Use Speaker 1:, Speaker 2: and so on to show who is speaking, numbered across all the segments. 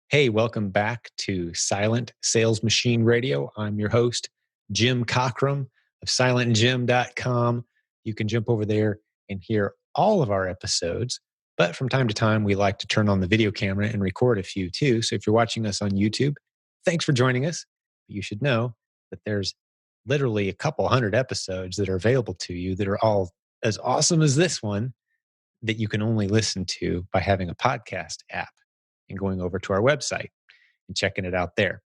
Speaker 1: Hey, welcome back to Silent Sales Machine Radio. I'm your host, Jim Cockrum of silentjim.com. You can jump over there and hear all of our episodes. But from time to time, we like to turn on the video camera and record a few too. So if you're watching us on YouTube, thanks for joining us. You should know that there's literally a couple hundred episodes that are available to you that are all as awesome as this one that you can only listen to by having a podcast app and going over to our website and checking it out there.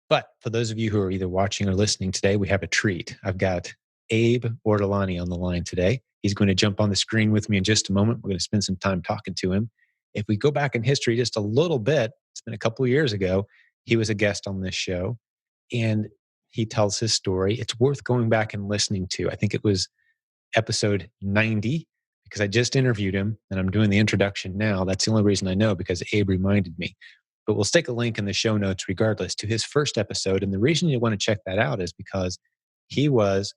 Speaker 1: But for those of you who are either watching or listening today, we have a treat. I've got Abe Ortolani on the line today. He's going to jump on the screen with me in just a moment. We're going to spend some time talking to him. If we go back in history just a little bit, it's been a couple of years ago, he was a guest on this show and he tells his story. It's worth going back and listening to. I think it was episode 90 because I just interviewed him and I'm doing the introduction now. That's the only reason I know, because Abe reminded me. But we'll stick a link in the show notes regardless to his first episode. And the reason you want to check that out is because he was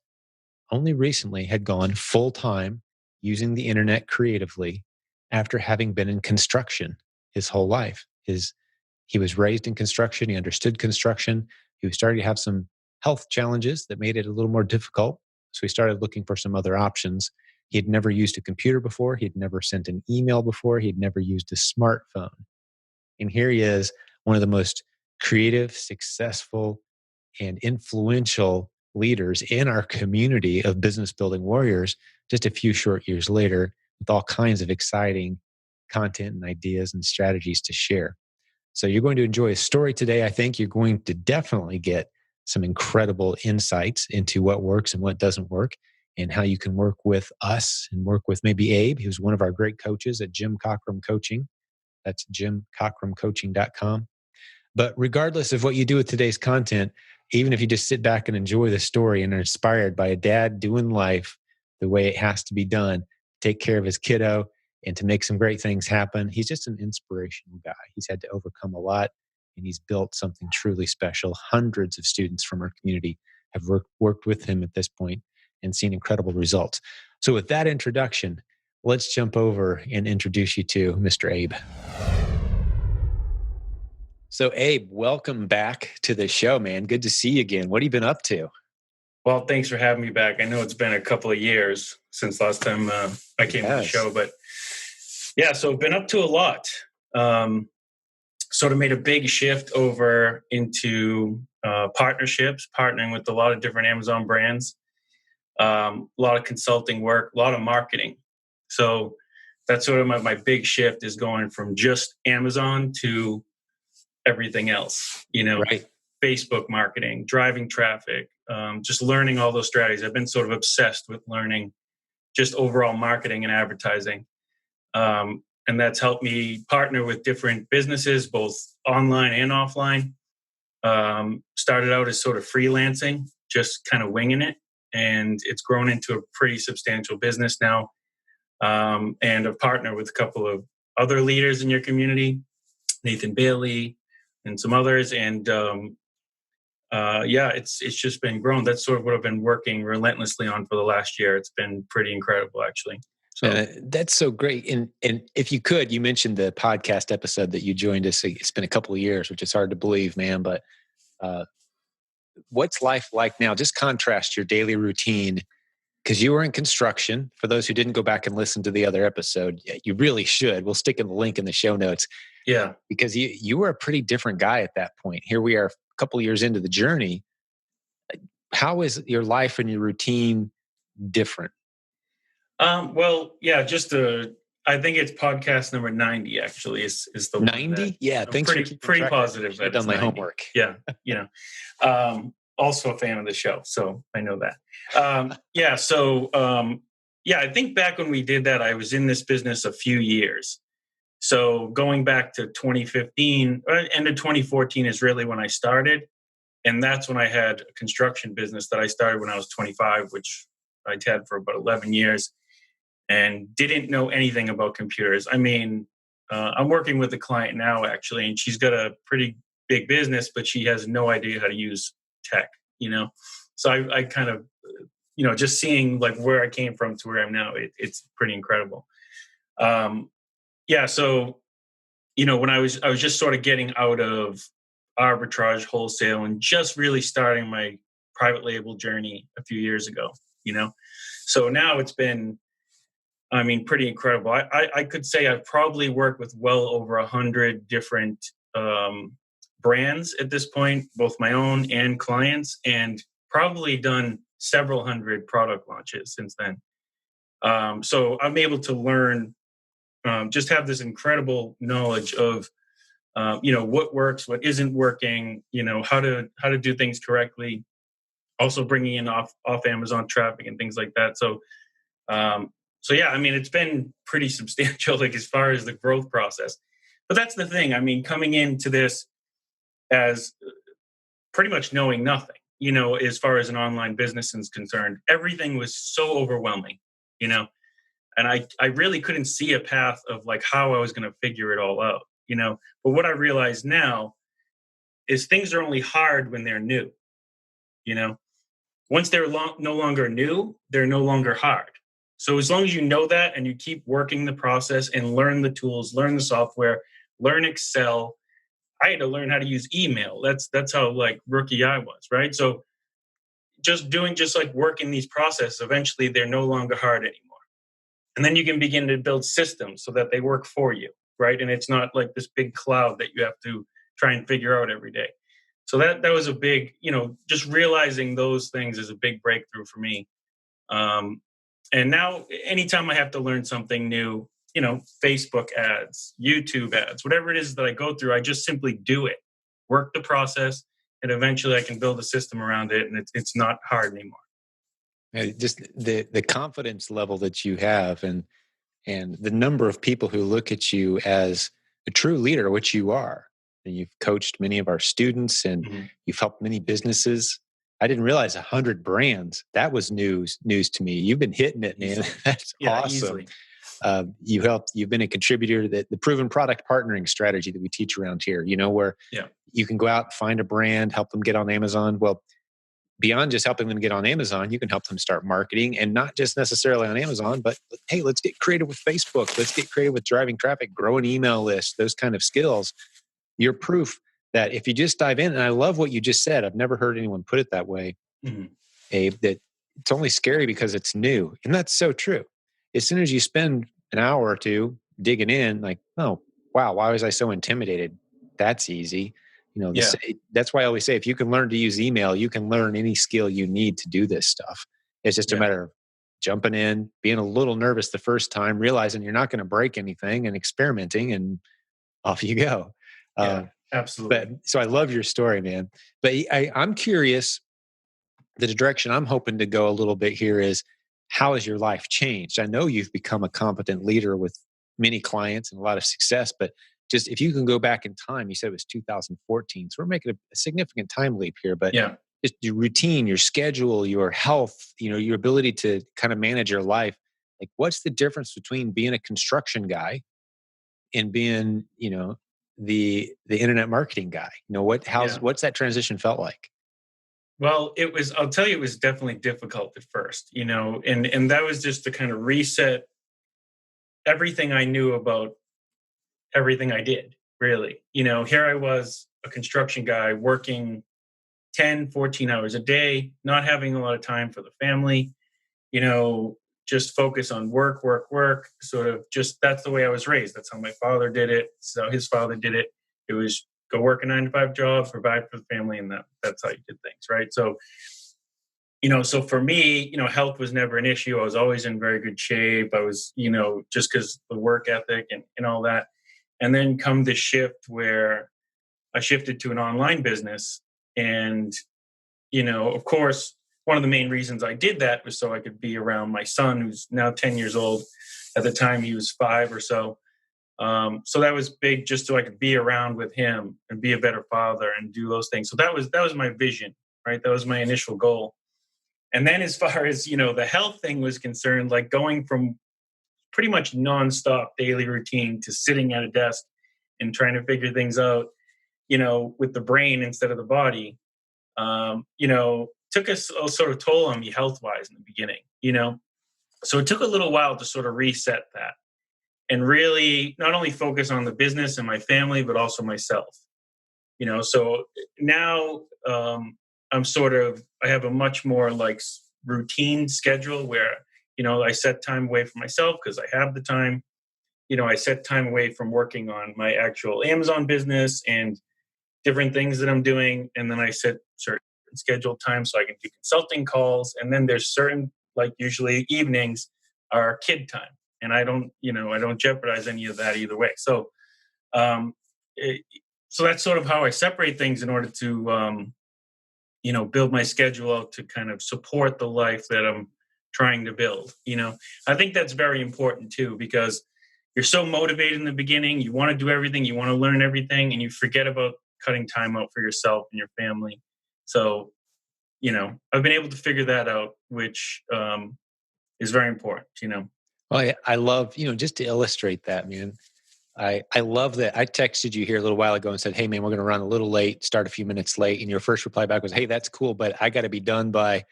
Speaker 1: only recently had gone full time using the internet creatively after having been in construction his whole life. He was raised in construction. He understood construction. He was starting to have some health challenges that made it a little more difficult. So he started looking for some other options. He had never used a computer before. He'd never sent an email before. He'd never used a smartphone. And here he is, one of the most creative, successful, and influential leaders in our community of business building warriors just a few short years later, with all kinds of exciting content and ideas and strategies to share. So you're going to enjoy his story today. I think you're going to definitely get some incredible insights into what works and what doesn't work, and how you can work with us and work with maybe Abe, who's one of our great coaches at Jim Cockrum Coaching. That's jimcockrumcoaching.com. But regardless of what you do with today's content, even if you just sit back and enjoy the story and are inspired by a dad doing life the way it has to be done, take care of his kiddo and to make some great things happen, he's just an inspirational guy. He's had to overcome a lot and he's built something truly special. Hundreds of students from our community have worked with him at this point and seen incredible results. So with that introduction, let's jump over and introduce you to Mr. Abe. So Abe, welcome back to the show, man. Good to see you again. What have you been up to?
Speaker 2: Well, thanks for having me back. I know it's been a couple of years since last time I came to the show, but yeah, so I've been up to a lot. Sort of made a big shift over into partnerships, partnering with a lot of different Amazon brands, a lot of consulting work, a lot of marketing. So that's sort of my big shift, is going from just Amazon to everything else,
Speaker 1: Right.
Speaker 2: Facebook marketing, driving traffic, just learning all those strategies. I've been sort of obsessed with learning just overall marketing and advertising. And that's helped me partner with different businesses, both online and offline. Started out as sort of freelancing, just kind of winging it. And it's grown into a pretty substantial business now. And I've partnered with a couple of other leaders in your community, Nathan Bailey and some others. And it's just been grown. That's sort of what I've been working relentlessly on for the last year. It's been pretty incredible, actually. So
Speaker 1: that's so great. And if you could, you mentioned the podcast episode that you joined us. It's been a couple of years, which is hard to believe, man. But what's life like now? Just contrast your daily routine, because you were in construction. For those who didn't go back and listen to the other episode, you really should. We'll stick in the link in the show notes.
Speaker 2: Yeah.
Speaker 1: Because you were a pretty different guy at that point. Here we are a couple of years into the journey. How is your life and your routine different?
Speaker 2: I think it's podcast number 90 actually is the
Speaker 1: 90. Yeah. Thanks
Speaker 2: pretty positive.
Speaker 1: I've done my
Speaker 2: 90.
Speaker 1: homework.
Speaker 2: Yeah. Also a fan of the show, so I know that. I think back when we did that, I was in this business a few years. So going back to 2015, end of 2014 is really when I started. And that's when I had a construction business that I started when I was 25, which I'd had for about 11 years, and didn't know anything about computers. I mean, I'm working with a client now, actually, and she's got a pretty big business, but she has no idea how to use tech, So I kind of, just seeing like where I came from to where I am now, it's pretty incredible. when I was just sort of getting out of arbitrage wholesale and just really starting my private label journey a few years ago, you know. So now it's been, I mean, pretty incredible. I could say I've probably worked with well over 100 different brands at this point, both my own and clients, and probably done several hundred product launches since then. So I'm able to learn, just have this incredible knowledge of, what works, what isn't working, how to do things correctly. Also bringing in off Amazon traffic and things like that. Um, so yeah, I mean, it's been pretty substantial, like as far as the growth process. But that's the thing. I mean, coming into this as pretty much knowing nothing, as far as an online business is concerned, everything was so overwhelming, you know, and I really couldn't see a path of like how I was going to figure it all out, But what I realize now is things are only hard when they're new, you know. Once they're no longer new, they're no longer hard. So as long as you know that and you keep working the process and learn the tools, learn the software, learn Excel. I had to learn how to use email. That's how like rookie I was, right? So just like working these processes, eventually they're no longer hard anymore. And then you can begin to build systems so that they work for you, right? And it's not like this big cloud that you have to try and figure out every day. So that was a big, just realizing those things is a big breakthrough for me. And now, anytime I have to learn something new, Facebook ads, YouTube ads, whatever it is that I go through, I just simply do it, work the process, and eventually I can build a system around it, and it's not hard anymore.
Speaker 1: Just the confidence level that you have, and the number of people who look at you as a true leader, which you are. And you've coached many of our students, and
Speaker 2: Mm-hmm.
Speaker 1: you've helped many businesses. I didn't realize 100 brands. That was news to me. You've been hitting it, man.
Speaker 2: Easily.
Speaker 1: That's
Speaker 2: Yeah,
Speaker 1: awesome.
Speaker 2: easily.
Speaker 1: You've been a contributor to the proven product partnering strategy that we teach around here, where
Speaker 2: Yeah.
Speaker 1: you can go out, find a brand, help them get on Amazon. Well, beyond just helping them get on Amazon, you can help them start marketing, and not just necessarily on Amazon, but hey, let's get creative with Facebook. Let's get creative with driving traffic, grow an email list, those kind of skills. You're proof that if you just dive in, and I love what you just said, I've never heard anyone put it that way,
Speaker 2: Mm-hmm.
Speaker 1: Abe, that it's only scary because it's new. And that's so true. As soon as you spend an hour or two digging in, like, oh, wow, why was I so intimidated? That's easy.
Speaker 2: Yeah.
Speaker 1: That's why I always say, if you can learn to use email, you can learn any skill you need to do this stuff. It's just a
Speaker 2: Yeah.
Speaker 1: matter of jumping in, being a little nervous the first time, realizing you're not going to break anything, and experimenting, and off you go.
Speaker 2: Yeah.
Speaker 1: But
Speaker 2: Absolutely.
Speaker 1: so I love your story, man. But I'm curious, the direction I'm hoping to go a little bit here is, how has your life changed? I know you've become a competent leader with many clients and a lot of success, but just if you can go back in time, you said it was 2014. So we're making a significant time leap here, but
Speaker 2: Yeah.
Speaker 1: just your routine, your schedule, your health, your ability to kind of manage your life. Like, what's the difference between being a construction guy and being, the internet marketing guy?
Speaker 2: Yeah.
Speaker 1: What's that transition felt like?
Speaker 2: Well, I'll tell you, it was definitely difficult at first, and that was just to kind of reset everything I knew about everything I did, really. Here I was, a construction guy working 10, 14 hours a day, not having a lot of time for the family, you know, just focus on work, work, work. Sort of just that's the way I was raised. That's how my father did it. So his father did it. It was go work a 9 to 5 job, provide for the family, and that's how you did things, right? So, so for me, health was never an issue. I was always in very good shape. I was, just because the work ethic and all that. And then come the shift where I shifted to an online business. And, of course, one of the main reasons I did that was so I could be around my son, who's now 10 years old. At the time, he was 5 or so. So that was big, just so I could be around with him and be a better father and do those things. So that was my vision, right? That was my initial goal. And then as far as, the health thing was concerned, like going from pretty much nonstop daily routine to sitting at a desk and trying to figure things out, with the brain instead of the body, took a sort of toll on me health wise in the beginning, So it took a little while to sort of reset that. and really not only focus on the business and my family, but also myself. So now I have a much more like routine schedule where, I set time away for myself because I have the time. I set time away from working on my actual Amazon business and different things that I'm doing. And then I set certain scheduled time so I can do consulting calls. And then there's certain, like usually evenings are kid time. And I don't jeopardize any of that either way. So, um, it, so that's sort of how I separate things in order to, build my schedule out to kind of support the life that I'm trying to build. I think that's very important too, because you're so motivated in the beginning. You want to do everything, you want to learn everything, and you forget about cutting time out for yourself and your family. So, I've been able to figure that out, which is very important.
Speaker 1: Well, I love, just to illustrate that, man. I love that. I texted you here a little while ago and said, "Hey, man, we're going to run a little late, start a few minutes late." And your first reply back was, "Hey, that's cool, but I got to be done by,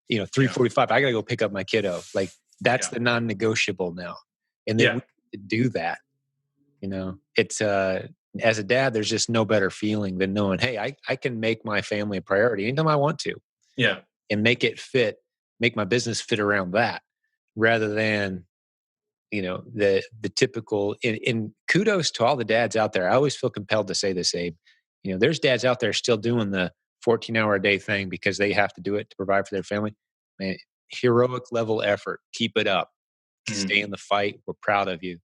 Speaker 2: Yeah.
Speaker 1: 3:45. I got to go pick up my kiddo." Like that's
Speaker 2: Yeah.
Speaker 1: the non-negotiable now, and that
Speaker 2: Yeah.
Speaker 1: we do that. It's as a dad, there's just no better feeling than knowing, hey, I can make my family a priority anytime I want to,
Speaker 2: Yeah.
Speaker 1: and make my business fit around that, rather than the typical. In kudos to all the dads out there. I always feel compelled to say this, Abe. There's dads out there still doing the 14-hour a day thing because they have to do it to provide for their family. Man, heroic level effort. Keep it up.
Speaker 2: Mhm.
Speaker 1: Stay in the fight. We're proud of you.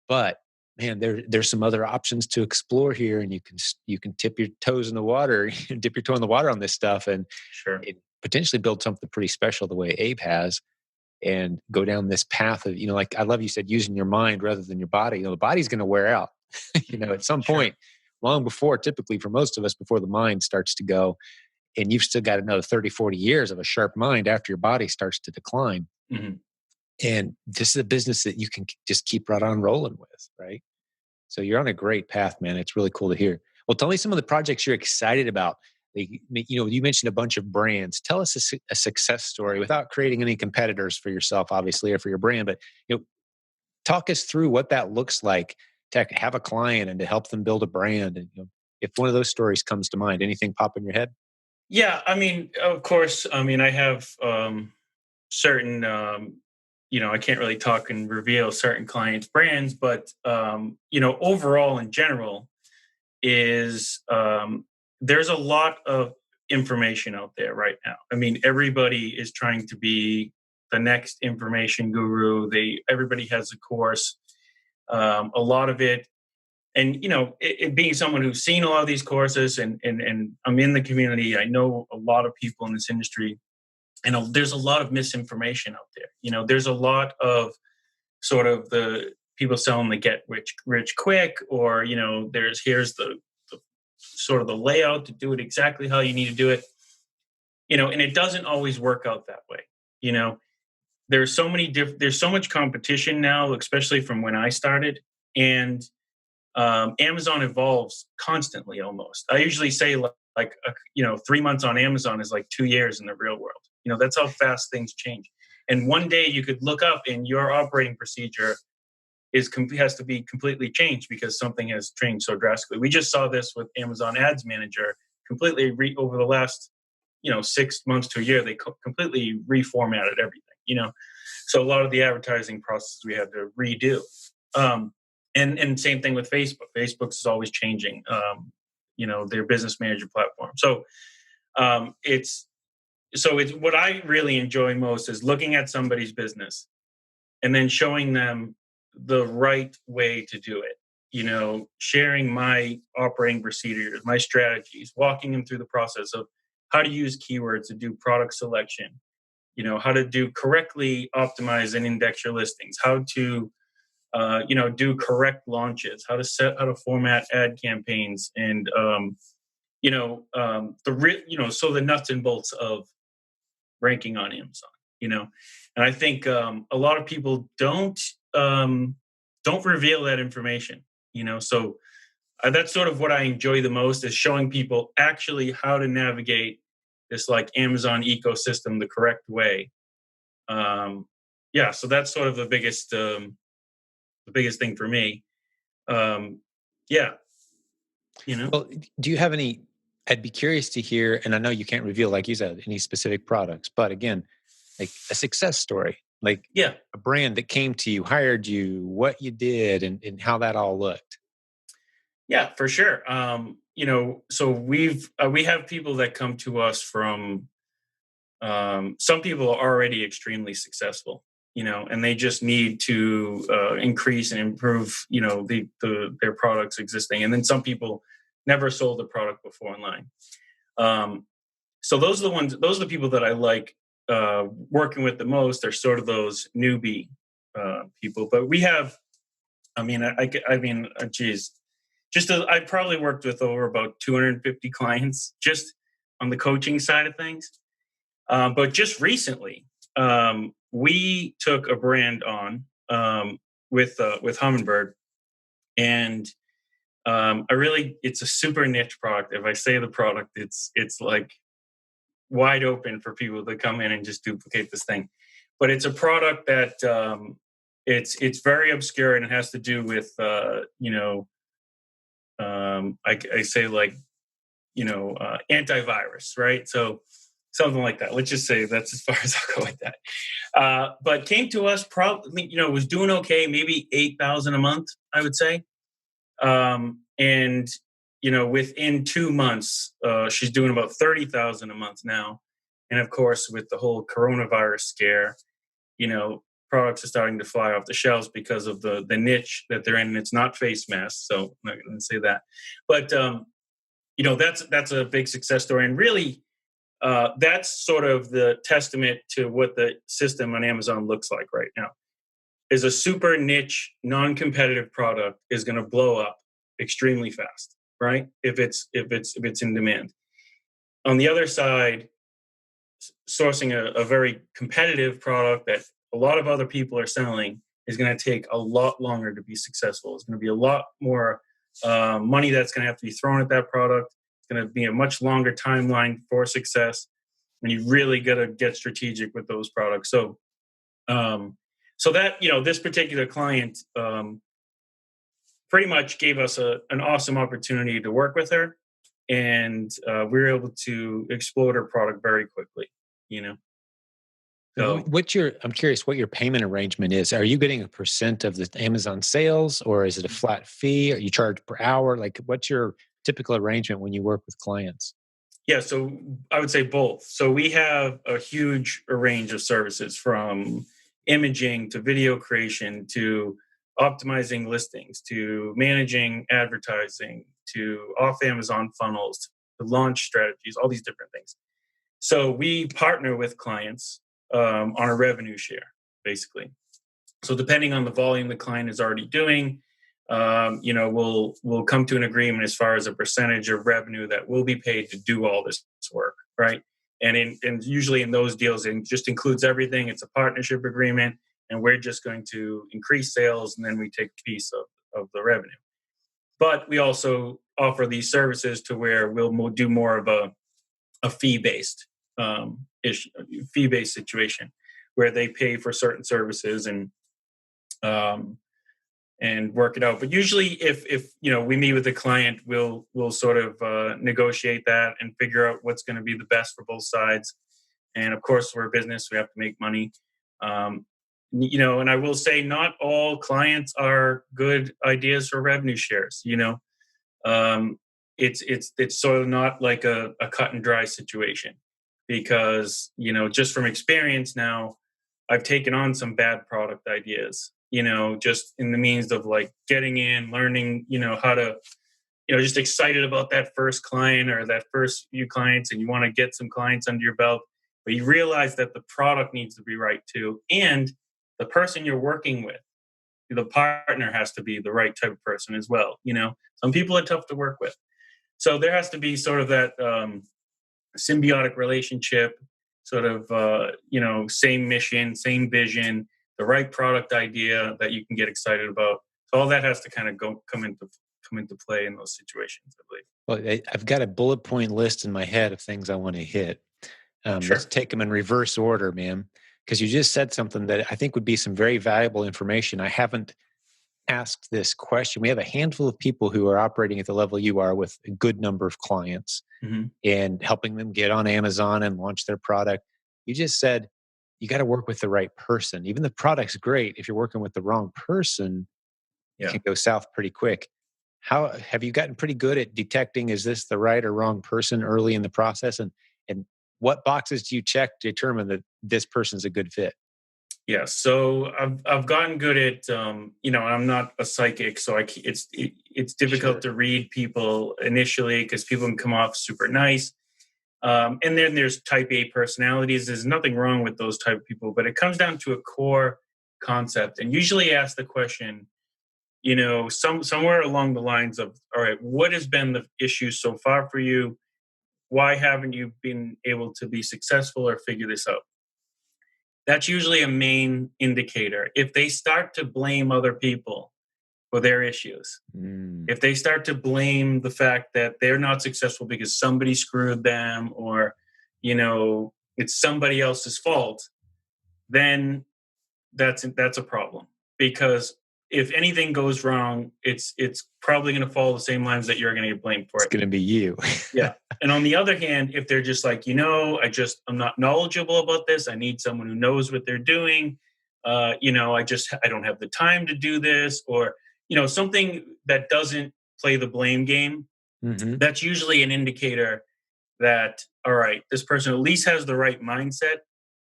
Speaker 1: But man, there's some other options to explore here, and you can tip your toes in the water, dip your toe in the water on this stuff, and
Speaker 2: Sure.
Speaker 1: potentially build something pretty special the way Abe has, and go down this path of, like I love you said, using your mind rather than your body. The body's going to wear out, at some
Speaker 2: Sure.
Speaker 1: point, long before, typically for most of us, before the mind starts to go, and you've still got another 30, 40 years of a sharp mind after your body starts to decline.
Speaker 2: Mhm.
Speaker 1: And this is a business that you can just keep right on rolling with, right? So you're on a great path, man. It's really cool to hear. Well, tell me some of the projects you're excited about. You mentioned a bunch of brands. Tell us a success story without creating any competitors for yourself, obviously, or for your brand. But talk us through what that looks like to have a client and to help them build a brand. And if one of those stories comes to mind, anything pop in your head?
Speaker 2: Yeah. I mean, of course, I have certain, I can't really talk and reveal certain clients' brands, but, overall in general, is there's a lot of information out there right now. I mean, everybody is trying to be the next information guru. Everybody has a course. A lot of it, and it being someone who's seen a lot of these courses, and I'm in the community. I know a lot of people in this industry, and there's a lot of misinformation out there. There's a lot of sort of the people selling the get rich quick, or here's the sort of the layout to do it exactly how you need to do it. And it doesn't always work out that way. you know there's so much competition now, especially from when I started. And Amazon evolves constantly. Almost, I usually say, 3 months on Amazon is like 2 years in the real world. That's how fast things change. And one day you could look up and your operating procedure has to be completely changed because something has changed so drastically. We just saw this with Amazon Ads Manager completely over the last 6 months to a year. They completely reformatted everything. So a lot of the advertising processes we had to redo. And same thing with Facebook. Facebook is always changing. Their business manager platform. It's what I really enjoy most is looking at somebody's business and then showing them the right way to do it. Sharing my operating procedures, my strategies, walking them through the process of how to use keywords to do product selection, how to do correctly optimize and index your listings, how to do correct launches, how to format ad campaigns, and so the nuts and bolts of ranking on Amazon. And I think a lot of people don't reveal that information. So that's sort of what I enjoy the most, is showing people actually how to navigate this like Amazon ecosystem the correct way. Yeah, so that's sort of the the biggest thing for me. Yeah, you know.
Speaker 1: Well, do you have any? I'd be curious to hear, and I know you can't reveal, like you said, any specific products, but again, like a success story, like
Speaker 2: Yeah,
Speaker 1: a brand that came to you, hired you, what you did, and how that all looked.
Speaker 2: yeah, for sure. So we have people that come to us from some people are already extremely successful, and they just need to increase and improve, their products existing. And then some people never sold a product before online. Um, so those are the people that I like working with the most. Are sort of those newbie people. But we have, geez, I probably worked with over about 250 clients just on the coaching side of things. But just recently, we took a brand on with Humminbird, and it's a super niche product. If I say the product, it's like wide open for people to come in and just duplicate this thing. But it's a product that it's very obscure, and it has to do with I say like antivirus, right? So something like that. Let's just say that's as far as I'll go with that. But came to us probably, was doing okay, maybe 8,000 a month, I would say. And within 2 months, she's doing about 30,000 a month now. And of course, with the whole coronavirus scare, you know, products are starting to fly off the shelves because of the niche that they're in. And it's not face masks, so I'm not going to say that. But that's a big success story, and really, that's sort of the testament to what the system on Amazon looks like right now. Is a super niche, non-competitive product is going to blow up extremely fast, right? If it's in demand. On the other side, sourcing a very competitive product that a lot of other people are selling is going to take a lot longer to be successful. It's going to be a lot more money that's going to have to be thrown at that product. It's going to be a much longer timeline for success, and you really got to get strategic with those products. So that this particular client pretty much gave us an awesome opportunity to work with her, and we were able to explode her product very quickly. You know, so
Speaker 1: I'm curious what your payment arrangement is. Are you getting a percent of the Amazon sales, or is it a flat fee? Are you charged per hour? Like, what's your typical arrangement when you work with clients?
Speaker 2: yeah, so I would say both. So we have a huge range of services from imaging to video creation to optimizing listings to managing advertising to off Amazon funnels to launch strategies, all these different things. So we partner with clients on a revenue share, basically. So depending on the volume the client is already doing, we'll come to an agreement as far as a percentage of revenue that will be paid to do all this work, right? And usually in those deals, it just includes everything. It's a partnership agreement, and we're just going to increase sales, and then we take a piece of the revenue. But we also offer these services to where we'll do more of a fee-based fee-based situation where they pay for certain services um, and work it out. But usually, if we meet with the client, we'll sort of negotiate that and figure out what's going to be the best for both sides. And of course, we're a business; we have to make money. And I will say, not all clients are good ideas for revenue shares. It's sort of not like a cut and dry situation because just from experience now, I've taken on some bad product ideas, just in the means of like getting in, learning, how to, just excited about that first client or that first few clients, and you want to get some clients under your belt, but you realize that the product needs to be right too. And the person you're working with, the partner has to be the right type of person as well. Some people are tough to work with. So there has to be sort of that symbiotic relationship, sort of same mission, same vision, the right product idea that you can get excited about. So all that has to kind of come into play in those situations, I believe.
Speaker 1: Well, I've got a bullet point list in my head of things I want to hit. Let's
Speaker 2: Sure.
Speaker 1: take them in reverse order, man, because you just said something that I think would be some very valuable information. I haven't asked this question. We have a handful of people who are operating at the level you are with a good number of clients
Speaker 2: Hmm.
Speaker 1: and helping them get on Amazon and launch their product. You just said you got to work with the right person. Even the product's great. If you're working with the wrong person, it
Speaker 2: Yeah.
Speaker 1: can go south pretty quick. How have you gotten pretty good at detecting is this the right or wrong person early in the process? And what boxes do you check to determine that this person's a good fit?
Speaker 2: Yeah, so I've gotten good at I'm not a psychic, so it's difficult
Speaker 1: Sure.
Speaker 2: to read people initially because people can come off super nice, and then there's Type A personalities. There's nothing wrong with those type of people, but it comes down to a core concept, and usually ask the question, somewhere along the lines of, all right, what has been the issue so far for you? Why haven't you been able to be successful or figure this out? That's usually a main indicator. If they start to blame other people for their issues,
Speaker 1: Mm,
Speaker 2: if they start to blame the fact that they're not successful because somebody screwed them or, it's somebody else's fault, then that's a problem. Because if anything goes wrong, it's probably going to follow the same lines that you're going to get blamed for
Speaker 1: it's
Speaker 2: it.
Speaker 1: going to be you.
Speaker 2: Yeah. And on the other hand, if they're just like, I'm not knowledgeable about this. I need someone who knows what they're doing. I don't have the time to do this, or, something that doesn't play the blame game.
Speaker 1: Hmm.
Speaker 2: That's usually an indicator that, all right, this person at least has the right mindset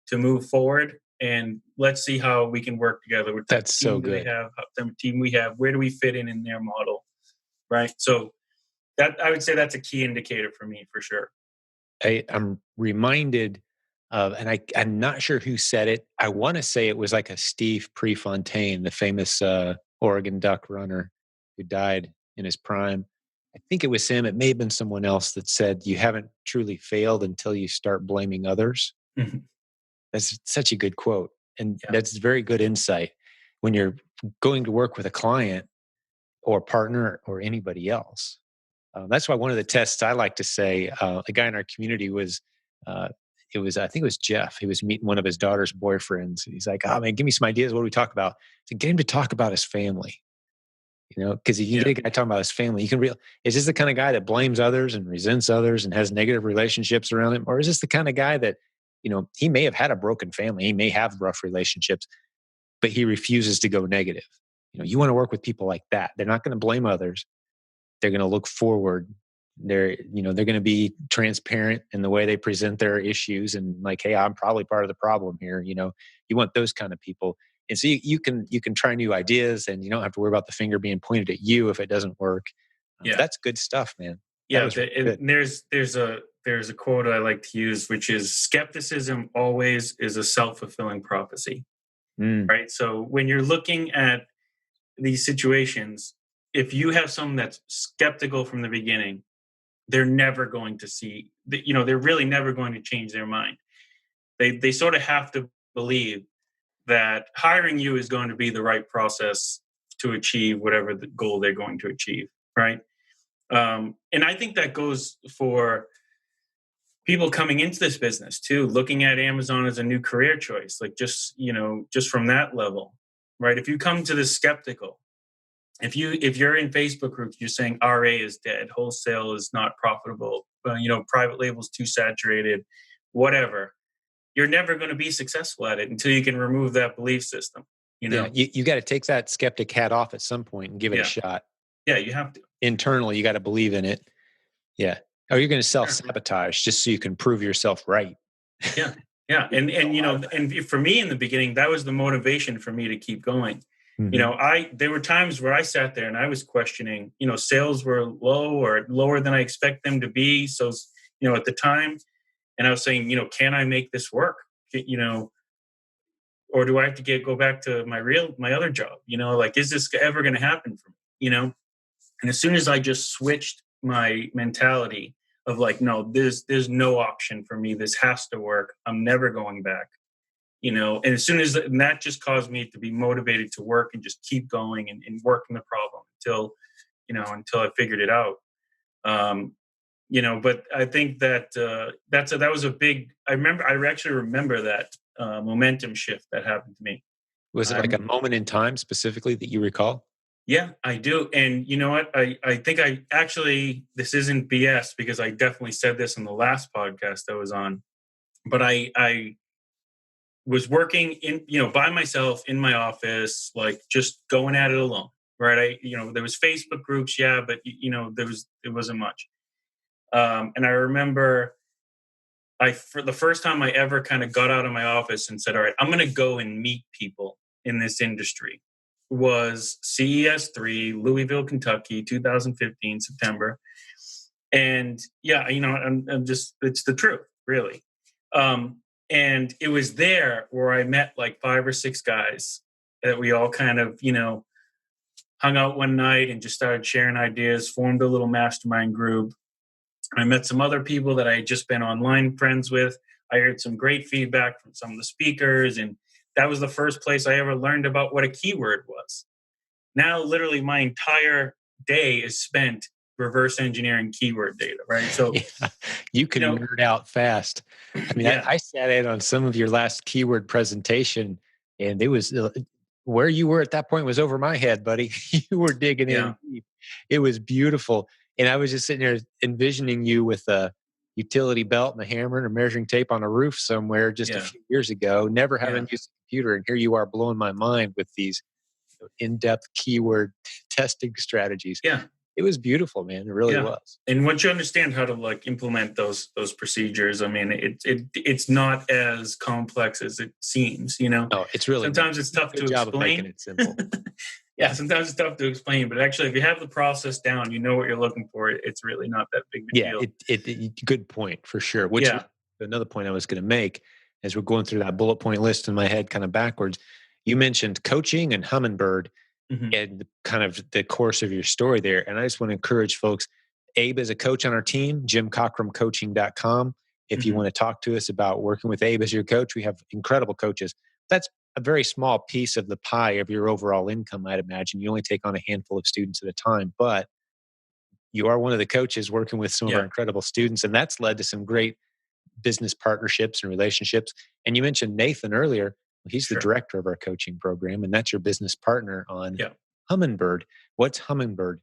Speaker 2: to move forward. And let's see how we can work together. What type
Speaker 1: That's
Speaker 2: of
Speaker 1: so
Speaker 2: team do they
Speaker 1: good.
Speaker 2: have? What type of team we have? Where do we fit in their model? Right. So that I would say that's a key indicator for me for sure.
Speaker 1: I'm reminded of, and I'm not sure who said it. I want to say it was like a Steve Prefontaine, the famous Oregon Duck runner who died in his prime. I think it was him. It may have been someone else that said, you haven't truly failed until you start blaming others.
Speaker 2: Mhm.
Speaker 1: That's such a good quote. And
Speaker 2: Yeah.
Speaker 1: that's very good insight when you're going to work with a client or partner or anybody else. That's why one of the tests I like to say, a guy in our community was, uh, I think it was Jeff. He was meeting one of his daughter's boyfriends. He's like, oh man, give me some ideas. What do we talk about? To get him to talk about his family, because if you
Speaker 2: Yeah.
Speaker 1: can get a guy talking about his family, you can real. Is this the kind of guy that blames others and resents others and has negative relationships around him? Or is this the kind of guy that, he may have had a broken family, he may have rough relationships, but he refuses to go negative. You want to work with people like that. They're not going to blame others. They're going to look forward. They're going to be transparent in the way they present their issues and like, hey, I'm probably part of the problem here. You want those kind of people. And so you can try new ideas and you don't have to worry about the finger being pointed at you if it doesn't work.
Speaker 2: Yeah.
Speaker 1: That's good stuff, man. That
Speaker 2: Yeah.
Speaker 1: was really
Speaker 2: And
Speaker 1: good.
Speaker 2: there's a quote I like to use, which is skepticism always is a self-fulfilling prophecy.
Speaker 1: Mm,
Speaker 2: Right. So when you're looking at these situations, if you have someone that's skeptical from the beginning, they're never going to see that, they're really never going to change their mind. They sort of have to believe that hiring you is going to be the right process to achieve whatever the goal they're going to achieve. Right. And I think that goes for people coming into this business too, looking at Amazon as a new career choice, like just from that level, right? If you come to this skeptical, if you're in Facebook groups, you're saying RA is dead, wholesale is not profitable, private labels too saturated, whatever. You're never going to be successful at it until you can remove that belief system. You
Speaker 1: yeah,
Speaker 2: know,
Speaker 1: you got to take that skeptic hat off at some point and give it a
Speaker 2: yeah,
Speaker 1: shot.
Speaker 2: yeah, you have to.
Speaker 1: Internally, you got to believe in it. Yeah. Or you're going to self
Speaker 2: Sure.
Speaker 1: sabotage just so you can prove yourself right.
Speaker 2: Yeah, yeah, and for me in the beginning, that was the motivation for me to keep going.
Speaker 1: Hmm.
Speaker 2: I there were times where I sat there and I was questioning. Sales were low or lower than I expect them to be. So, at the time, and I was saying, can I make this work? Or do I have to go back to my other job? Like, is this ever going to happen for me? And as soon as I just switched my mentality of like, no, there's no option for me. This has to work. I'm never going back. And as soon as and that just caused me to be motivated to work and just keep going and working the problem until I figured it out. Um, but I think that that was a big. I actually remember that momentum shift that happened to me.
Speaker 1: Was it like a
Speaker 2: Um,
Speaker 1: moment in time specifically that you recall?
Speaker 2: Yeah, I do. And you know what? I think I actually, this isn't BS because I definitely said this in the last podcast I was on, but I was working in, by myself in my office, like just going at it alone. Right. There was Facebook groups. Yeah. But it wasn't much. And I remember for the first time I ever kind of got out of my office and said, all right, I'm going to go and meet people in this industry was CES3, Louisville, Kentucky, 2015, September. And yeah, I'm just, it's the truth, really. And it was there where I met like 5 or 6 guys that we all kind of, hung out one night and just started sharing ideas, formed a little mastermind group. I met some other people that I had just been online friends with. I heard some great feedback from some of the speakers, and that was the first place I ever learned about what a keyword was. Now, literally, my entire day is spent reverse engineering keyword data, right? So,
Speaker 1: Yeah, you
Speaker 2: you
Speaker 1: can
Speaker 2: know,
Speaker 1: nerd out fast. I mean,
Speaker 2: yeah,
Speaker 1: I sat in on some of your last keyword presentation, and it was where you were at that point was over my head, buddy. You were digging
Speaker 2: yeah,
Speaker 1: in deep. It was beautiful, and I was just sitting there envisioning you with a utility belt and a hammer and a measuring tape on a roof somewhere just a
Speaker 2: yeah,
Speaker 1: few years ago, never
Speaker 2: yeah,
Speaker 1: having used a computer, and here you are blowing my mind with these in-depth keyword testing strategies.
Speaker 2: yeah.
Speaker 1: It was beautiful, man. It really
Speaker 2: Yeah.
Speaker 1: was.
Speaker 2: And once you understand how to like implement those procedures, I mean, it's not as complex as it seems.
Speaker 1: No, it's really not.
Speaker 2: Sometimes
Speaker 1: You
Speaker 2: it's
Speaker 1: did a
Speaker 2: tough
Speaker 1: good
Speaker 2: to
Speaker 1: job of making
Speaker 2: explain.
Speaker 1: it simple.
Speaker 2: Yeah,
Speaker 1: Yeah.
Speaker 2: sometimes it's tough to explain, but actually, if you have the process down, you know what you're looking for. It's really not that big of a
Speaker 1: Yeah,
Speaker 2: deal.
Speaker 1: good point for sure. Which
Speaker 2: Yeah.
Speaker 1: another point I was going to make as we're going through that bullet point list in my head, kind of backwards. You mentioned coaching and Hummingbird
Speaker 2: Hmm.
Speaker 1: and kind of the course of your story there. And I just want to encourage folks. Abe is a coach on our team, jimcockramcoaching.com. If you
Speaker 2: Hmm.
Speaker 1: want to talk to us about working with Abe as your coach, we have incredible coaches. That's a very small piece of the pie of your overall income, I'd imagine. You only take on a handful of students at a time, but you are one of the coaches working with some of our
Speaker 2: Yeah.
Speaker 1: incredible students. And that's led to some great business partnerships and relationships. And you mentioned Nathan earlier. He's the
Speaker 2: Sure.
Speaker 1: director of our coaching program, and that's your business partner on
Speaker 2: Yeah.
Speaker 1: Hummingbird. What's Hummingbird?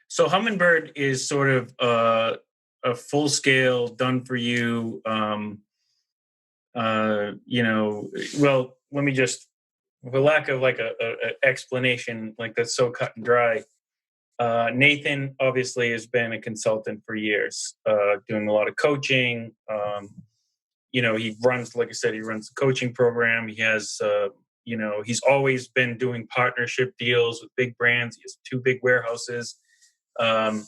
Speaker 2: So Hummingbird is sort of a full scale, done for you. Well, let me just, for lack of like a explanation like that's so cut and dry. Nathan obviously has been a consultant for years, doing a lot of coaching. He runs, like I said, he runs the coaching program. He has, he's always been doing partnership deals with big brands. He has 2 big warehouses. Um,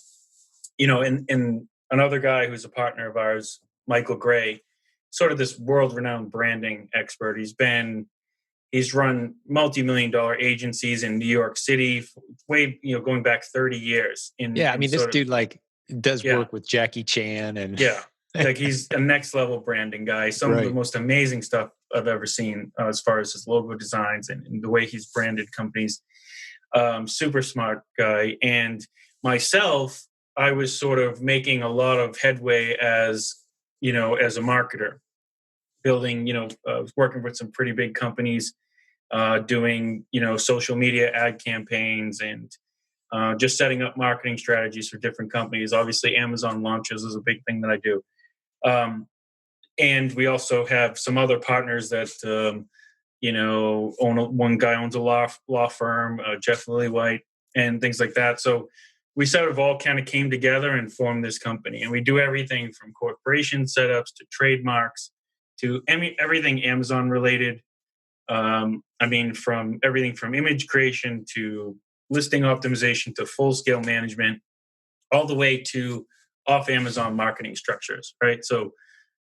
Speaker 2: and another guy who's a partner of ours, Michael Gray, sort of this world-renowned branding expert. He's run multi-million-dollar agencies in New York City, way going back 30 years. In
Speaker 1: Yeah, I
Speaker 2: in
Speaker 1: mean, this
Speaker 2: sort of
Speaker 1: dude like does
Speaker 2: yeah,
Speaker 1: work with Jackie Chan and
Speaker 2: yeah, like he's a next level branding guy. Some of the
Speaker 1: right.
Speaker 2: most amazing stuff I've ever seen, as far as his logo designs and the way he's branded companies. Super smart guy. And myself, I was sort of making a lot of headway as a marketer, building, working with some pretty big companies, doing, social media ad campaigns and just setting up marketing strategies for different companies. Obviously, Amazon launches is a big thing that I do. Um, and we also have some other partners that, one guy owns a law firm, Jeff Lillywhite, and things like that. So we sort of all kind of came together and formed this company. And we do everything from corporation setups to trademarks to everything Amazon related. From everything from image creation to listing optimization to full scale management, all the way to off Amazon marketing structures, right? So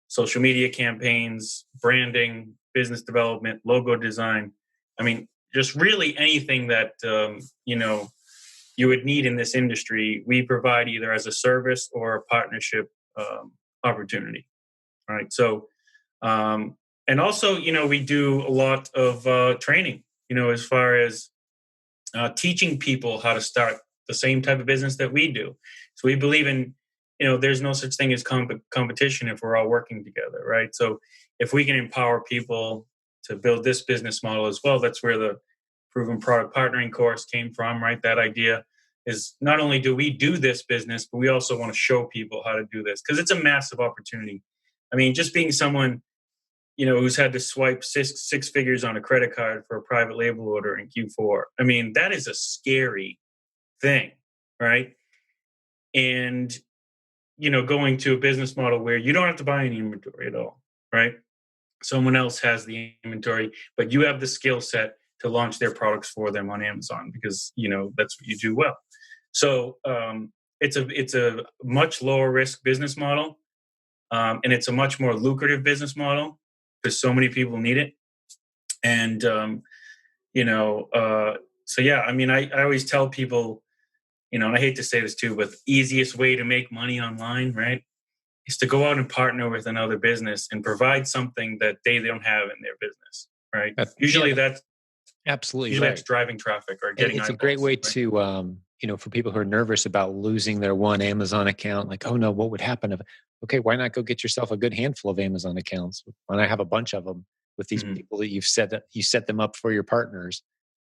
Speaker 2: social media campaigns, branding, business development, logo design. Just really anything that you would need in this industry, we provide either as a service or a partnership opportunity, right? So, and also, we do a lot of training, as far as teaching people how to start the same type of business that we do. So we believe in, there's no such thing as competition if we're all working together, right? So if we can empower people to build this business model as well, that's where proven product partnering course came from, right? That idea is not only do we do this business, but we also want to show people how to do this because it's a massive opportunity. I mean, just being someone, who's had to swipe six figures on a credit card for a private label order in Q4. I mean, that is a scary thing, right? And, going to a business model where you don't have to buy any inventory at all, right? Someone else has the inventory, but you have the skill set to launch their products for them on Amazon because, that's what you do well. So it's a much lower risk business model, and it's a much more lucrative business model because so many people need it. And so yeah, I mean, I always tell people, and I hate to say this too, but the easiest way to make money online, right, is to go out and partner with another business and provide something that they don't have in their business, right? Usually
Speaker 1: Yeah,
Speaker 2: that's
Speaker 1: absolutely
Speaker 2: usually that's
Speaker 1: right.
Speaker 2: driving traffic or getting
Speaker 1: It's a great
Speaker 2: eyeballs,
Speaker 1: way
Speaker 2: right?
Speaker 1: to, for people who are nervous about losing their one Amazon account, like, oh no, what would happen if, okay, why not go get yourself a good handful of Amazon accounts? Why not have a bunch of them with these
Speaker 2: Hmm.
Speaker 1: people that you set them up for your partners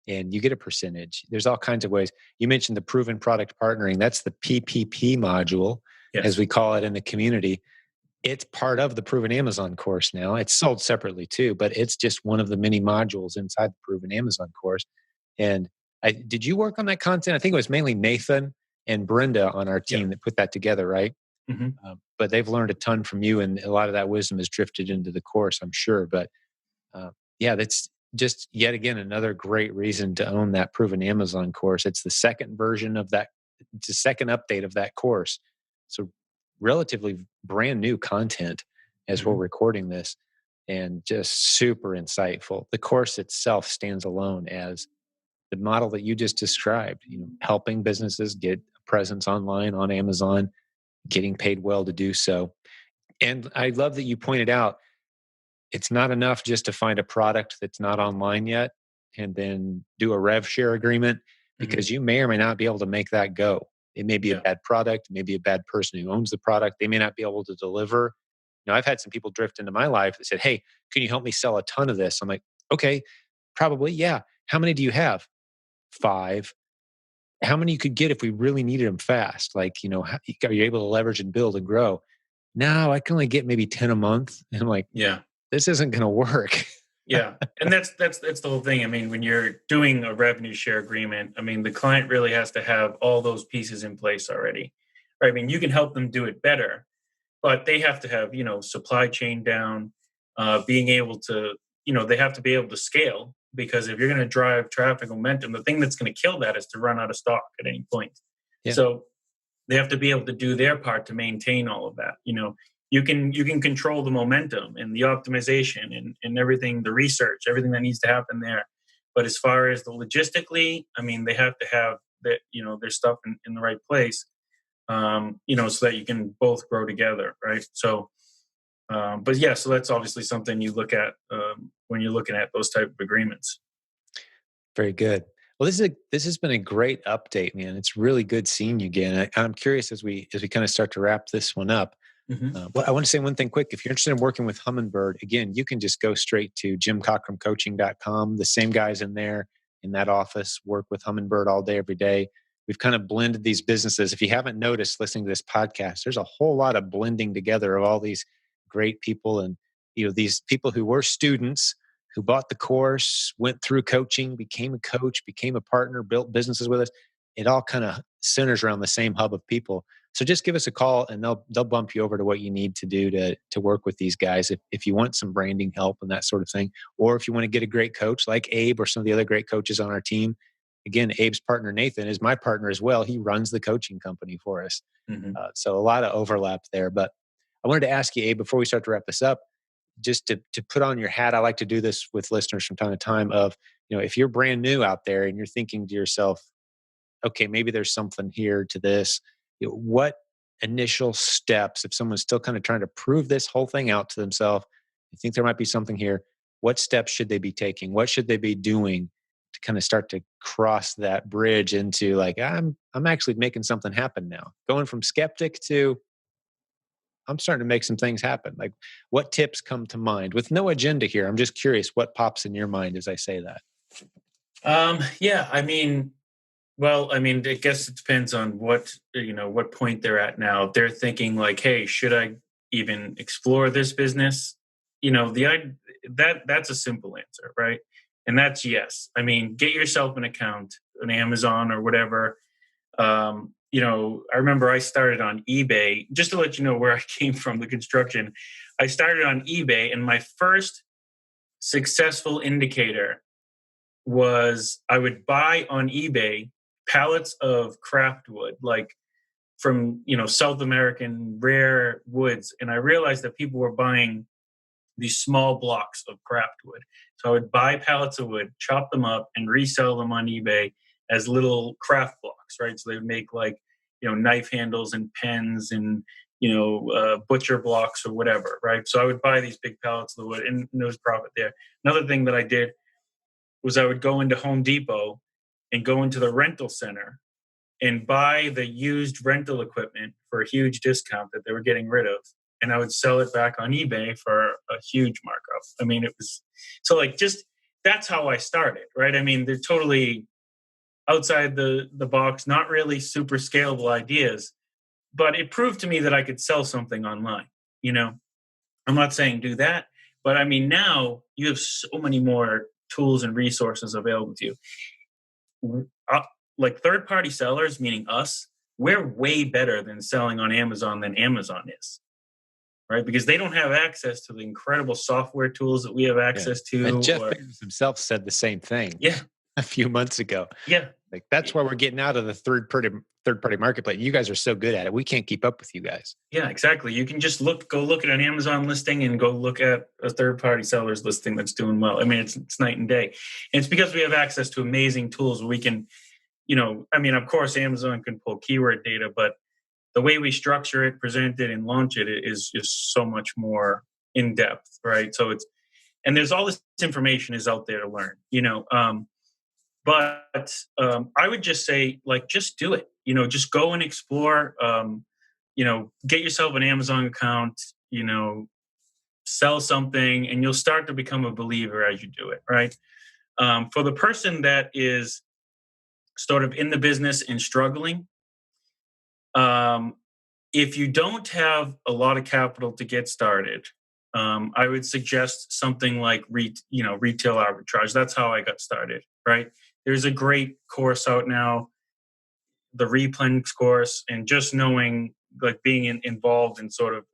Speaker 1: and you get a percentage. There's all kinds of ways. You mentioned the proven product partnering. That's the PPP module, as
Speaker 2: Yes.
Speaker 1: we call it in the community. It's part of the Proven Amazon course now. It's sold separately too, but it's just one of the many modules inside the Proven Amazon course. And did you work on that content? I think it was mainly Nathan and Brenda on our
Speaker 2: Yeah.
Speaker 1: team that put that together, right?
Speaker 2: Hmm.
Speaker 1: But they've learned a ton from you, and a lot of that wisdom has drifted into the course, I'm sure. But yeah, that's just yet again another great reason to own that Proven Amazon course. It's the second version of that. It's the second update of that course. So relatively brand new content as we're
Speaker 2: Hmm.
Speaker 1: recording this, and just super insightful. The course itself stands alone as the model that you just described. Helping businesses get a presence online on Amazon, getting paid well to do so. And I love that you pointed out it's not enough just to find a product that's not online yet and then do a rev share agreement,
Speaker 2: Hmm.
Speaker 1: because you may or may not be able to make that go. It may be a
Speaker 2: Yeah.
Speaker 1: bad product, maybe a bad person who owns the product. They may not be able to deliver. I've had some people drift into my life that said, "Hey, can you help me sell a ton of this?" I'm like, "Okay, probably, yeah. How many do you have?" 5. How many you could get if we really needed them fast? Like, are you able to leverage and build and grow? No, I can only get maybe 10 a month. And I'm like,
Speaker 2: Yeah.
Speaker 1: this isn't going to work.
Speaker 2: Yeah, and that's the whole thing. I mean, when you're doing a revenue share agreement, I mean, the client really has to have all those pieces in place already. Right? I mean, you can help them do it better, but they have to have supply chain down, being able to they have to be able to scale because if you're going to drive traffic momentum, the thing that's going to kill that is to run out of stock at any point.
Speaker 1: Yeah.
Speaker 2: So they have to be able to do their part to maintain all of that. You can control the momentum and the optimization and everything, the research, everything that needs to happen there. But as far as the logistically, I mean, they have to have that their stuff in the right place, so that you can both grow together, right? So, but yeah, so that's obviously something you look at when you're looking at those type of agreements.
Speaker 1: Very good. Well, this has been a great update, man. It's really good seeing you again. I'm curious as we kind of start to wrap this one up.
Speaker 2: Hmm.
Speaker 1: Well, I want to say one thing quick. If you're interested in working with Humminbird, again, you can just go straight to jimcockramcoaching.com. The same guys in there in that office work with Humminbird all day, every day. We've kind of blended these businesses. If you haven't noticed listening to this podcast, there's a whole lot of blending together of all these great people, and these people who were students who bought the course, went through coaching, became a coach, became a partner, built businesses with us. It all kind of centers around the same hub of people. So just give us a call and they'll bump you over to what you need to do to work with these guys if you want some branding help and that sort of thing. Or if you want to get a great coach like Abe or some of the other great coaches on our team. Again, Abe's partner Nathan is my partner as well. He runs the coaching company for us.
Speaker 2: Hmm.
Speaker 1: So a lot of overlap there. But I wanted to ask you, Abe, before we start to wrap this up, just to put on your hat. I like to do this with listeners from time to time of, if you're brand new out there and you're thinking to yourself, okay, maybe there's something here to this. What initial steps, if someone's still kind of trying to prove this whole thing out to themselves, I think there might be something here. What steps should they be taking? What should they be doing to kind of start to cross that bridge into like, I'm actually making something happen now. Going from skeptic to I'm starting to make some things happen. Like, what tips come to mind with no agenda here? I'm just curious what pops in your mind as I say that.
Speaker 2: Yeah, I mean, well, I mean, I guess it depends on what point they're at now. If they're thinking like, "Hey, should I even explore this business?" That's a simple answer, right? And that's yes. I mean, get yourself an account on Amazon or whatever. I remember I started on eBay. Just to let you know where I came from, the construction. I started on eBay, and my first successful indicator was I would buy on eBay pallets of craft wood, like from South American rare woods, and I realized that people were buying these small blocks of craft wood. So I would buy pallets of wood, chop them up, and resell them on eBay as little craft blocks, right? So they would make like knife handles and pens and butcher blocks or whatever, right? So I would buy these big pallets of the wood, and there was profit there. Another thing that I did was I would go into Home Depot and go into the rental center and buy the used rental equipment for a huge discount that they were getting rid of. And I would sell it back on eBay for a huge markup. I mean, it was so like just that's how I started, right? I mean, they're totally outside the box, not really super scalable ideas, but it proved to me that I could sell something online. You know, I'm not saying do that, but I mean, now you have so many more tools and resources available to you. Like third party sellers, meaning us, we're way better than selling on Amazon than Amazon is, right? Because they don't have access to the incredible software tools that we have
Speaker 1: Yeah.
Speaker 2: access
Speaker 1: And
Speaker 2: to.
Speaker 1: Jeff
Speaker 2: Or
Speaker 1: Bezos himself said the same thing
Speaker 2: yeah,
Speaker 1: a few months ago.
Speaker 2: yeah,
Speaker 1: Like that's why we're getting out of the third party marketplace. You guys are so good at it. We can't keep up with you guys.
Speaker 2: yeah, exactly. You can just go look at an Amazon listing and go look at a third party seller's listing that's doing well. I mean, it's night and day. And it's because we have access to amazing tools where we can, I mean, of course, Amazon can pull keyword data, but the way we structure it, present it, and launch it is just so much more in depth, right? So and there's all this information is out there to learn, but I would just say, like, just do it. Just go and explore. Get yourself an Amazon account. Sell something, and you'll start to become a believer as you do it, right? For the person that is sort of in the business and struggling, um, if you don't have a lot of capital to get started, I would suggest something like retail arbitrage. That's how I got started. Right? There's a great course out now, the Replens course, and just knowing, like, being involved in sort of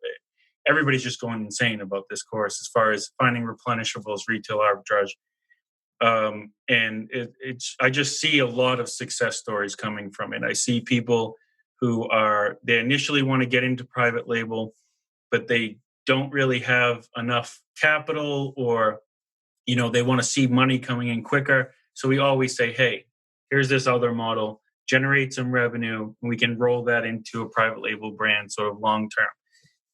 Speaker 2: everybody's just going insane about this course as far as finding replenishables, retail arbitrage. And it's I just see a lot of success stories coming from it. I see people who they initially want to get into private label, but they don't really have enough capital, or they want to see money coming in quicker. So we always say, hey, here's this other model, generate some revenue, and we can roll that into a private label brand sort of long term.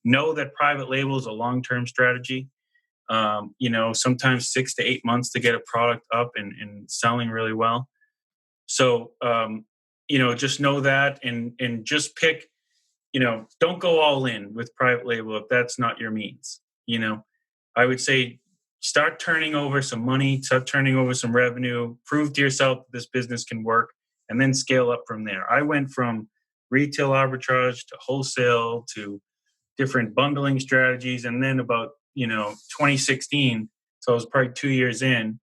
Speaker 2: Know that private label is a long term strategy. Sometimes 6 to 8 months to get a product up and selling really well. So, just know that, and just pick, don't go all in with private label if that's not your means. I would say start turning over some money, start turning over some revenue, prove to yourself that this business can work, and then scale up from there. I went from retail arbitrage to wholesale to different bundling strategies. And then about 2016, so I was probably 2 years in,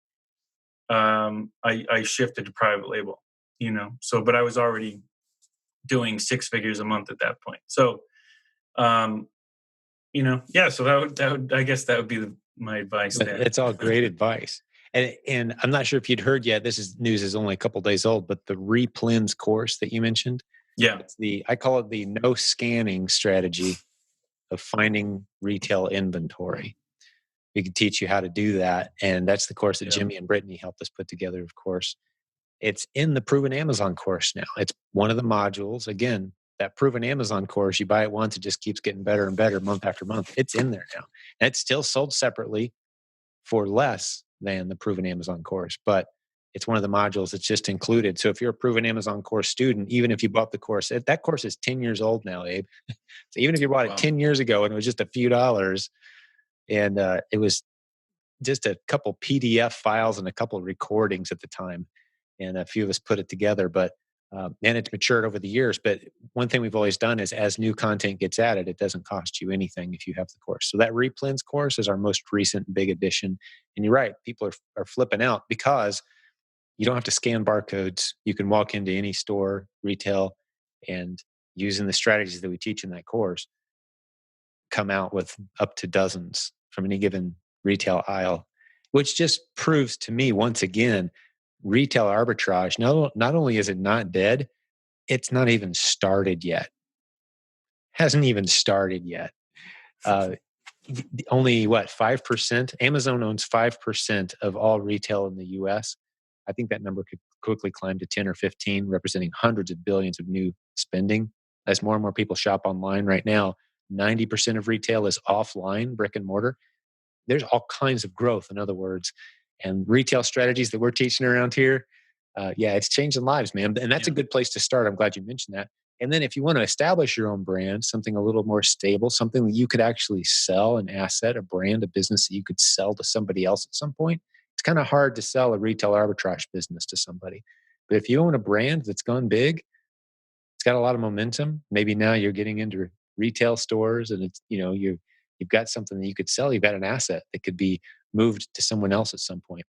Speaker 2: I shifted to private label. But I was already doing six figures a month at that point. So um, yeah. So that would I guess that would be my advice there.
Speaker 1: It's all great advice. And I'm not sure if you'd heard yet. News is only a couple days old, but the Replens course that you mentioned,
Speaker 2: Yeah.
Speaker 1: I call it the no scanning strategy of finding retail inventory. We can teach you how to do that. And that's the course that
Speaker 2: Yeah.
Speaker 1: Jimmy and Brittany helped us put together, of course. It's in the Proven Amazon course now. It's one of the modules. Again, that Proven Amazon course, you buy it once, it just keeps getting better and better month after month. It's in there now. And it's still sold separately for less than the Proven Amazon course, but it's one of the modules that's just included. So if you're a Proven Amazon course student, even if you bought the course, that course is 10 years old now, Abe. So even if you bought it
Speaker 2: Wow.
Speaker 1: 10 years ago and it was just a few dollars, and it was just a couple PDF files and a couple recordings at the time, and a few of us put it together. But and it's matured over the years. But one thing we've always done is, as new content gets added, it doesn't cost you anything if you have the course. So that Replens course is our most recent big addition. And you're right, people are flipping out because you don't have to scan barcodes. You can walk into any store, retail, and using the strategies that we teach in that course, come out with up to dozens from any given retail aisle, which just proves to me once again, retail arbitrage, not only is it not dead, it's not even started yet. Hasn't even started yet. Only what, 5%? Amazon owns 5% of all retail in the US. I think that number could quickly climb to 10 or 15, representing hundreds of billions of new spending. As more and more people shop online right now, 90% of retail is offline, brick and mortar. There's all kinds of growth, in other words. And retail strategies that we're teaching around here, yeah, it's changing lives, man. And that's a good place to start. I'm glad you mentioned that. And then if you want to establish your own brand, something a little more stable, something that you could actually sell, an asset, a brand, a business that you could sell to somebody else at some point, it's kind of hard to sell a retail arbitrage business to somebody. But if you own a brand that's gone big, it's got a lot of momentum. Maybe now you're getting into retail stores and it's, you've got something that you could sell. You've got an asset that could be moved to someone else at some point.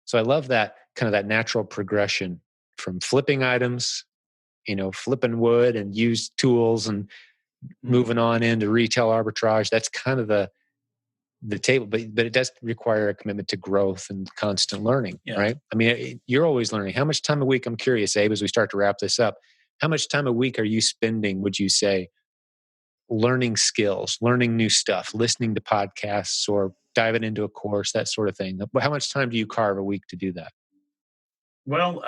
Speaker 1: So I love that kind of that natural progression from flipping items, flipping wood and used tools and moving on into retail arbitrage. That's kind of the table, but it does require a commitment to growth and constant learning, right? I mean, you're always learning. How much time a week, I'm curious, Abe, as we start to wrap this up, how much time a week are you spending, would you say, learning skills, learning new stuff, listening to podcasts or diving into a course, that sort of thing? How much time do you carve a week to do that?
Speaker 2: Well,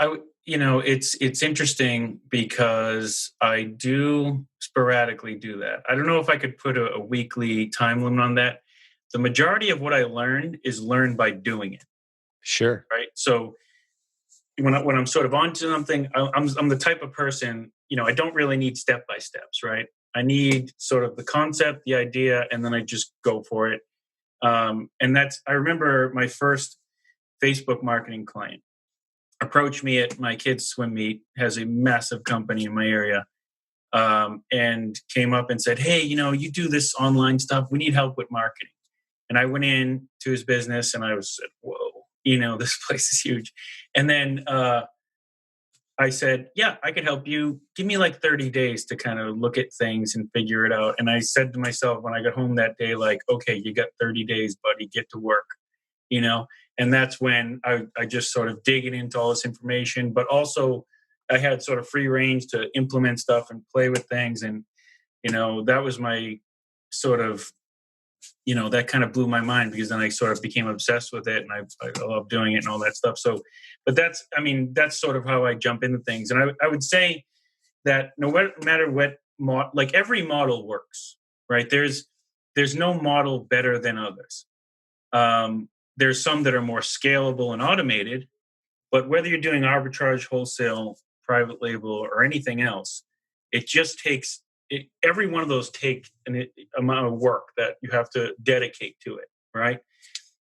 Speaker 2: it's interesting because I do sporadically do that. I don't know if I could put a weekly time limit on that. The majority of what I learned is learned by doing it.
Speaker 1: Sure.
Speaker 2: Right. So when I'm sort of onto something, I'm the type of person, I don't really need step by steps. Right. I need sort of the concept, the idea, and then I just go for it. And I remember my first Facebook marketing client approached me at my kids' swim meet, has a massive company in my area, and came up and said, "Hey, you do this online stuff. We need help with marketing." And I went in to his business and I was said, "Whoa, this place is huge." And then I said, "Yeah, I could help you. Give me like 30 days to kind of look at things and figure it out." And I said to myself when I got home that day, like, "Okay, you got 30 days, buddy. Get to work." And that's when I just sort of digging into all this information, but also I had sort of free range to implement stuff and play with things. And, that was my sort of, that kind of blew my mind because then I sort of became obsessed with it and I love doing it and all that stuff. So, but that's sort of how I jump into things. And I would say that no matter what, like every model works, right? There's no model better than others. There's some that are more scalable and automated, but whether you're doing arbitrage, wholesale, private label, or anything else, it just takes every one of those take an amount of work that you have to dedicate to it, right?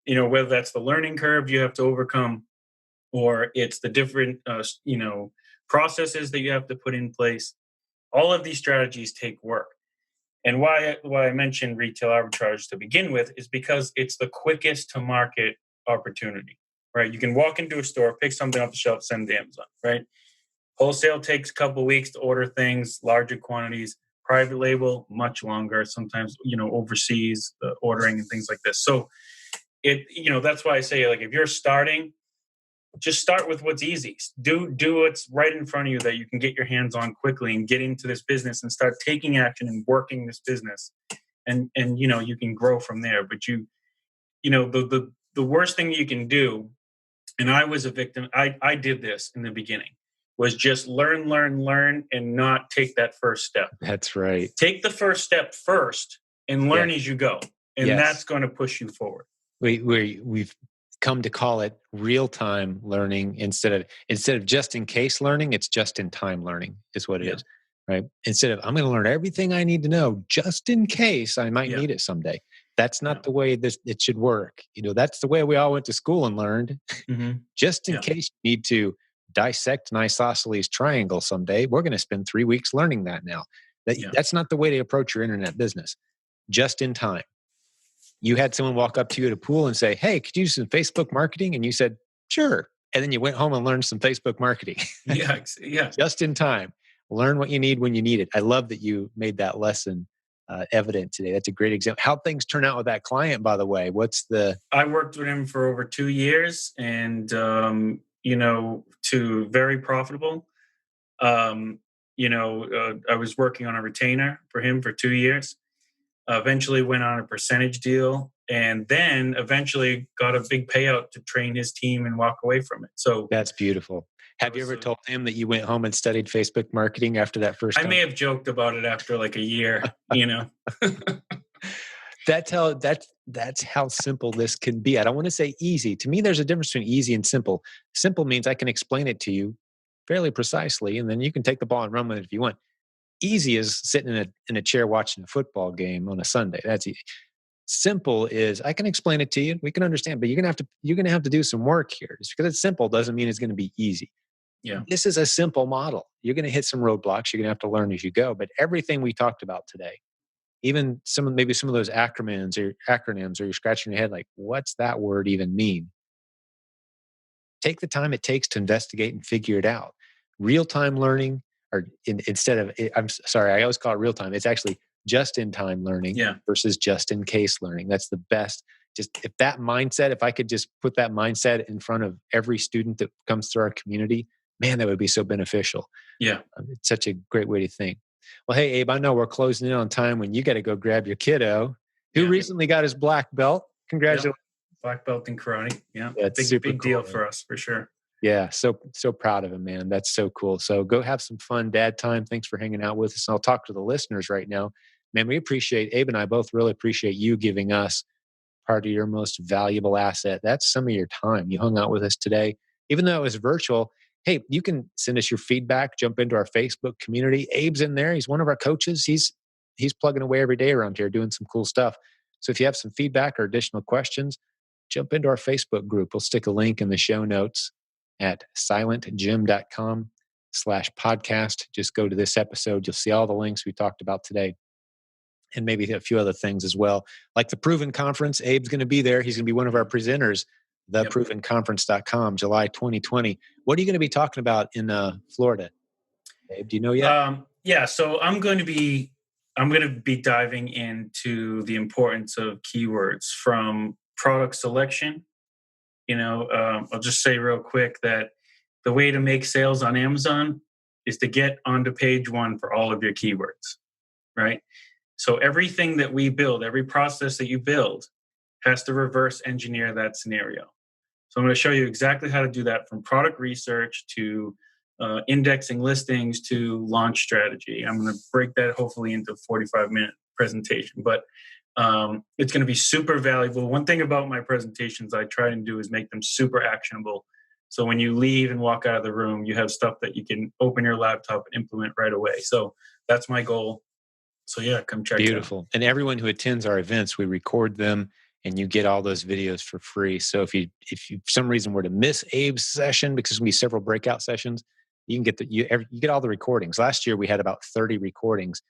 Speaker 2: Whether that's the learning curve you have to overcome, or it's the different, processes that you have to put in place. All of these strategies take work. And why I mentioned retail arbitrage to begin with is because it's the quickest to market opportunity, right? You can walk into a store, pick something off the shelf, send to Amazon, right? Wholesale takes a couple of weeks to order things, larger quantities. Private label, much longer, sometimes, overseas, the ordering and things like this. So that's why I say, like, if you're starting, just start with what's easy. Do what's right in front of you that you can get your hands on quickly and get into this business and start taking action and working this business. And you can grow from there. But the worst thing you can do, and I was a victim, I did this in the beginning, was just learn, and not take that first step.
Speaker 1: That's right.
Speaker 2: Take the first step first and learn as you go. And that's going to push you forward.
Speaker 1: We've come to call it real-time learning instead of just in case learning. It's just in time learning is what it is, right? Instead of I'm going to learn everything I need to know just in case I might need it someday. That's
Speaker 2: Yeah.
Speaker 1: not the way it should work. That's the way we all went to school and learned.
Speaker 2: Hmm.
Speaker 1: Just in
Speaker 2: Yeah.
Speaker 1: case you need to dissect an isosceles triangle someday, we're going to spend 3 weeks learning that now.
Speaker 2: Yeah.
Speaker 1: That's not the way to approach your internet business. Just in time. You had someone walk up to you at a pool and say, "Hey, could you do some Facebook marketing?" And you said, "Sure." And then you went home and learned some Facebook marketing.
Speaker 2: Yeah. Yeah.
Speaker 1: Just in time. Learn what you need when you need it. I love that you made that lesson evident today. That's a great example. How things turn out with that client, by the way. What's the
Speaker 2: I worked with him for over 2 years, and to very profitable. I was working on a retainer for him for 2 years. Eventually went on a percentage deal, and then eventually got a big payout to train his team and walk away from it. So
Speaker 1: That's beautiful.
Speaker 2: that
Speaker 1: Have you
Speaker 2: was
Speaker 1: ever told him that you went home and studied Facebook marketing after that first
Speaker 2: I
Speaker 1: time?
Speaker 2: may have joked about it after like a year.
Speaker 1: That's how simple this can be. I don't want to say easy. To me, there's a difference between easy and simple. Simple means I can explain it to you fairly precisely, and then you can take the ball and run with it if you want. Easy is sitting in a chair watching a football game on a Sunday. That's easy. Simple is I can explain it to you. We can understand, but you're gonna have to do some work here. Just because it's simple doesn't mean it's gonna be easy.
Speaker 2: Yeah.
Speaker 1: This is a simple model. You're gonna hit some roadblocks. You're gonna have to learn as you go. But everything we talked about today, even maybe some of those acronyms, or you're scratching your head like, what's that word even mean? Take the time it takes to investigate and figure it out. Real time learning, or instead of, sorry, I always call it real time. It's actually just in time learning
Speaker 2: Yeah.
Speaker 1: versus just in case learning. That's the best. If I could just put that mindset in front of every student that comes through our community, man, that would be so beneficial.
Speaker 2: Yeah.
Speaker 1: It's such a great way to think. Well, hey, Abe, I know we're closing in on time when you got to go grab your kiddo who
Speaker 2: Yeah.
Speaker 1: recently got his black belt.
Speaker 2: Yeah.
Speaker 1: Congratulations.
Speaker 2: Black belt in karate. Yeah.
Speaker 1: That's
Speaker 2: Big,
Speaker 1: super
Speaker 2: big
Speaker 1: cool,
Speaker 2: deal
Speaker 1: man.
Speaker 2: for us for sure.
Speaker 1: Yeah, so proud of him, man. That's so cool. So go have some fun dad time. Thanks for hanging out with us. And I'll talk to the listeners right now. Man, we appreciate, Abe and I both really appreciate you giving us part of your most valuable asset. That's some of your time. You hung out with us today. Even though it was virtual, hey, you can send us your feedback, jump into our Facebook community. Abe's in there. He's one of our coaches. He's plugging away every day around here doing some cool stuff. So if you have some feedback or additional questions, jump into our Facebook group. We'll stick a link in the show notes at silentgym.com/podcast. Just go to this episode. You'll see all the links we talked about today, and maybe a few other things as well. Like the Proven Conference, Abe's going to be there. He's going to be one of our presenters,
Speaker 2: Yep.
Speaker 1: theprovenconference.com, July 2020. What are you going to be talking about in Florida, Abe? Do you know yet?
Speaker 2: Yeah. So I'm going to be diving into the importance of keywords from product selection. I'll just say real quick that the way to make sales on Amazon is to get onto page one for all of your keywords, right? So everything that we build, every process that you build has to reverse engineer that scenario. So I'm going to show you exactly how to do that, from product research to indexing listings to launch strategy. I'm going to break that hopefully into a 45-minute presentation, but it's going to be super valuable. One thing about my presentations I try to do is make them super actionable. So when you leave and walk out of the room, you have stuff that you can open your laptop and implement right away. So that's my goal. So yeah, come check it out.
Speaker 1: Beautiful. And everyone who attends our events, we record them and you get all those videos for free. So if you for some reason were to miss Abe's session, because there's going to be several breakout sessions, you can get you get all the recordings. Last year we had about 30 recordings.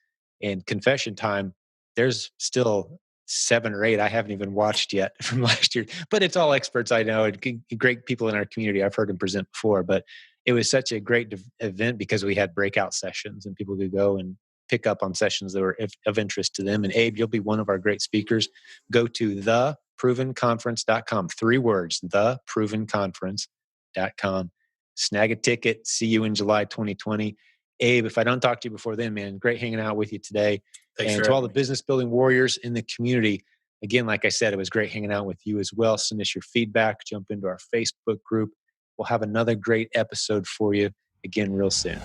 Speaker 1: And confession time, there's still 7 or 8 I haven't even watched yet from last year. But it's all experts I know and great people in our community. I've heard them present before, but it was such a great event because we had breakout sessions and people could go and pick up on sessions that were of interest to them. And Abe, you'll be one of our great speakers. Go to theprovenconference.com. 3 words, theprovenconference.com. Snag a ticket. See you in July 2020. Abe, if I don't talk to you before then, man, great hanging out with you today.
Speaker 2: Thanks
Speaker 1: and
Speaker 2: for
Speaker 1: to all the
Speaker 2: having me.
Speaker 1: business building warriors in the community, again, like I said, it was great hanging out with you as well. Send us your feedback. Jump into our Facebook group. We'll have another great episode for you again real soon.